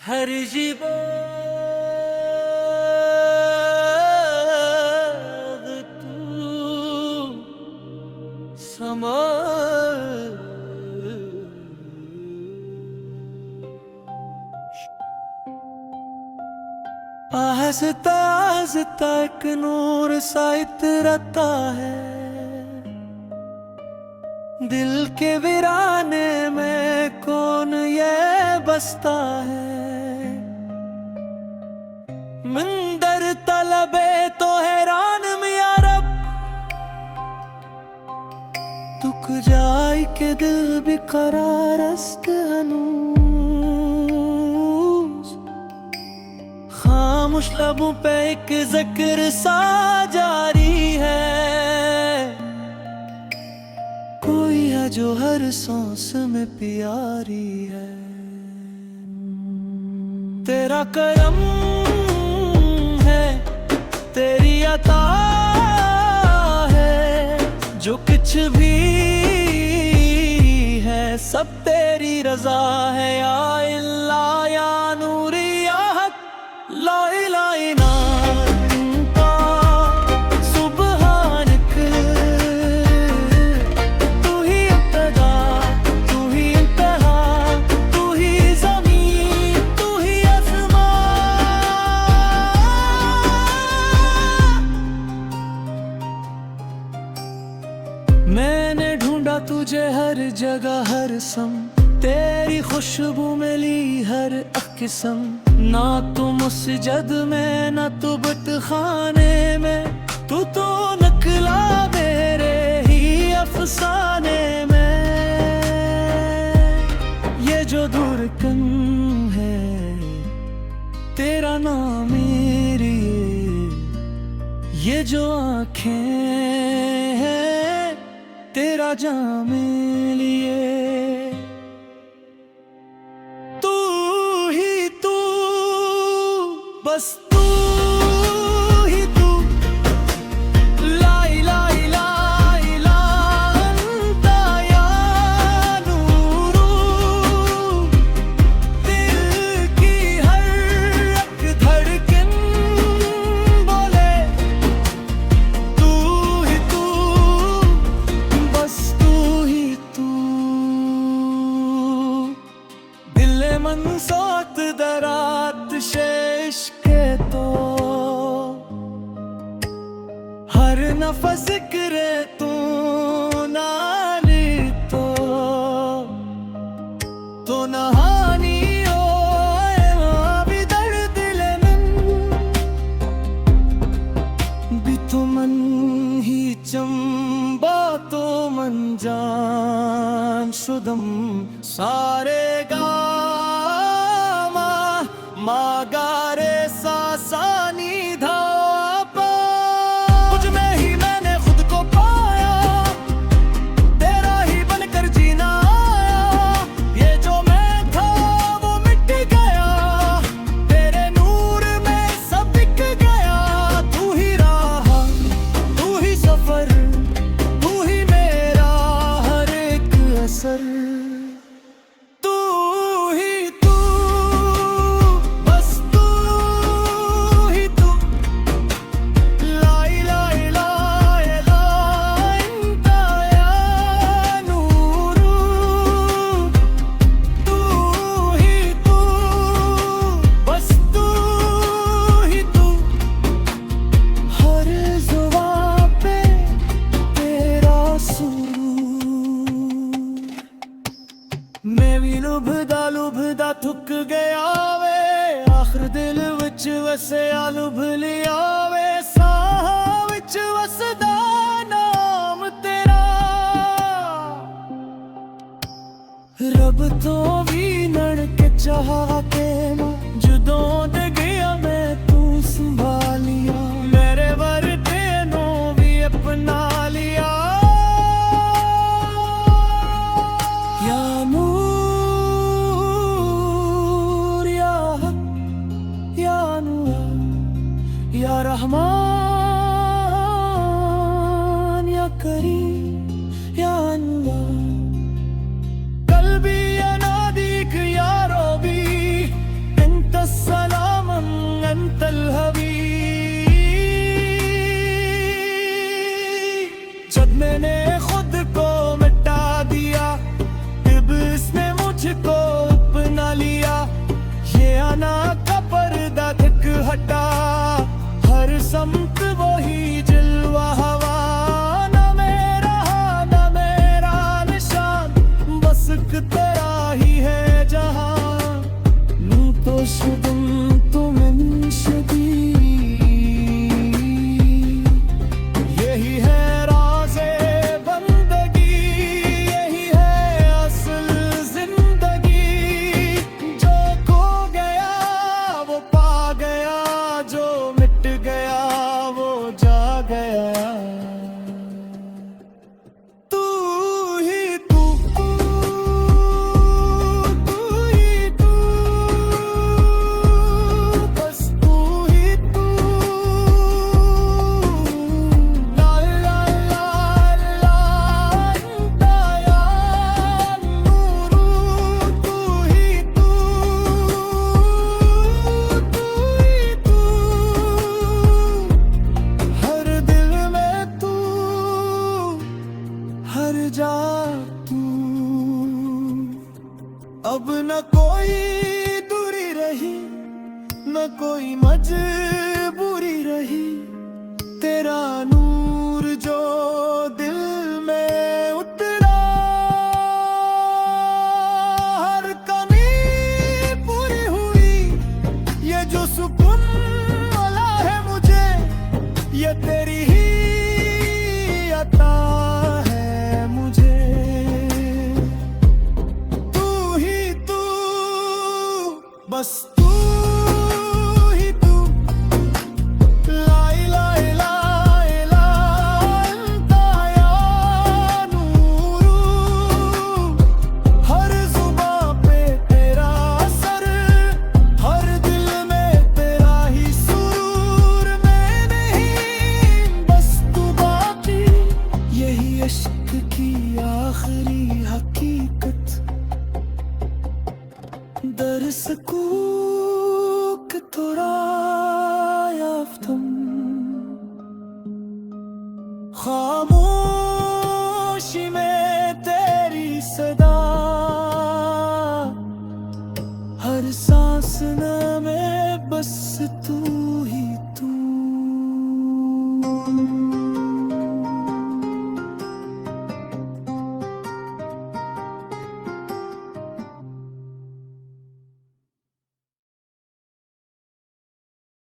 हर जीवन तू समा आहिस्ता आहिस्ता एक नूर सा इतरता है दिल के वीराने में कौन ये बसता है। मंदर तलबे तो हैरान मिया रब तुक जाई के दिल बेकरार अस्त हनूस खामोश लबों पे एक जिक्र सा जारी है। कोई है जो हर सांस में प्यारी है। तेरा करम है तेरी अता है जो कुछ भी है सब तेरी रजा है। या अल्लाह या नूरी या हक ला इलाहा इल्ला अंता सुब्हानक तू ही इब्तिदा तू ही इंतहा तू ही ज़मीन तू ही आसमान। मैंने ढूंढा तुझे हर जगह हर सम तेरी खुशबू मिली हर किस्म ना तू मस्जिद में ना तू बतखाने में तू तो नकला मेरे ही अफसाने में। ये जो धड़कन है तेरा नाम मेरी ये जो आँखें हैं तेरा जाम लिए। बस तू ही तू ला इलाहा इल्ला अंता या नूरू दिल की हर एक धड़कन बोले तू ही तू बस तू ही तू। दिल मनसोत दरात शेष तो हर नफस जिक्र तू नानी तो नहानी ओ भी दर्द दिलन भी तो मन ही चंबा तो मन जान शुदम सारे गामा मागारे सासानी धापा मुझ में ही मैंने खुद को पाया तेरा ही बनकर जीना आया। ये जो मैं था वो मिट गया तेरे नूर में सब बिक गया। तू ही राह तू ही सफर तू ही मेरा हर एक असर लुभदा थुक गया वे आखिर दिल विच वसया लुभ लिया वे साह विच वसदा नाम तेरा। रब तो भी नड़ के चाहा के ना जुदों दे गया मैं तू संभालिया मेरे वर्दे नो भी अपना लिया। या या रहमान या करीम या अनवर कल्बी या नादिक या रबी तो शुभम तुम शुदी यही है राज़े बंदगी यही है असल जिंदगी जो खो गया वो पा गया जो मिट गया वो जा गया तू ही तू तू ही तू बस तू ही तू ला ला ला ला ताया नूरू तू ही तू हर दिल में तू हर जा तू अब न कोई दूरी रही न कोई मजबूरी रही तेरा नूर जो दिल में उतरा हर कमी पूरी हुई ये जो सुकून मिला है मुझे ये तेरी ही अता है मुझे तू ही तू बस तू ही तू लाई लाई लाई ताया नूरू हर जुबां पे तेरा असर हर दिल में तेरा ही सुरूर मैं नहीं बस तू बाकी यही इश्क की आखिरी हकीकत दर्स कूक थोड़ा याफ्तम खामोशी में तेरी सदा हर सांस में बस तू